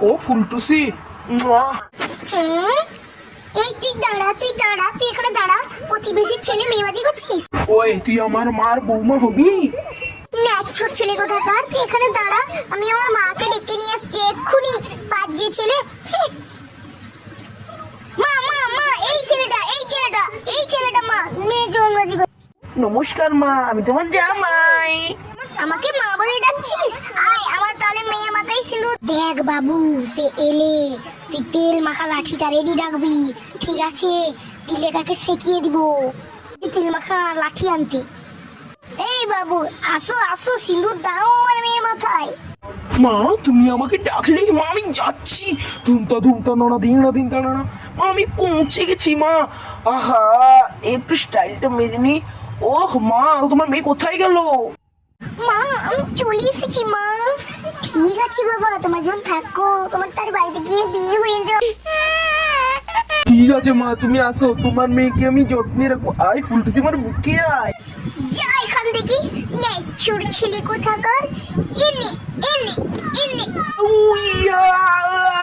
ও ফুলটুসি, মুয়া। এই তুই দাঁড়া তুই এখানে দাঁড়া। প্রতিবেশীর ছেলে মেয়েবাজি করছিস? ওই তুই আমার মার বৌমা হবি? ন্যাচুর ছেলে কোথাকার, তুই এখানে দাঁড়া। আমি আমার মাকে ডেকে নিয়ে আসছি এক্ষুনি। বাজে ছেলে। মা মা মা, এই ছেলেটা মা মেয়ে জন্মবাজি করছে। নমস্কার মা, আমি তোমার জামাই। আমাকে মা বলে ডাকছিস? আয় আমার তাহলে মেয়ের মাথায় সিঁদুর। দেখ বাবু, সে এলে তুই তেল মাখা লাঠিটা রেডি রাখবি, ঠিক আছে? দিলে তাকে সেকিয়ে দিব। তেল মাখা লাঠি আনতে। এই বাবু, আসো আসো, সিঁদুর দাও আমার মেয়ের মাথায়। মা তুমি আমাকে ডাকলে? মা আমি যাচ্ছি। ধুমতা ধুমতা নানা দিন না দিন টানা। মা আমি পৌঁছে গেছি মা। আহা, একটু স্টাইলটা মেরে নি। ওহ মা, তোমার মেয়ে কোথায় গেল? মা আমি চলে এসেছি মা। ঠিক আছে বাবা, তোমার যখন থাকো, তোমার তার বাড়িতে গিয়ে বিয়ে হয়ে যাও। ঠিক আছে মা, তুমি আসো, তোমার মেয়েকে আমি যত্নে রাখবো। আয় ফুলটুসি, আমার বুকে আয়। যা এখান থেকে, ন্যাচুর ছেলে কোথাকার। এনে এনে এনে। উইয়া!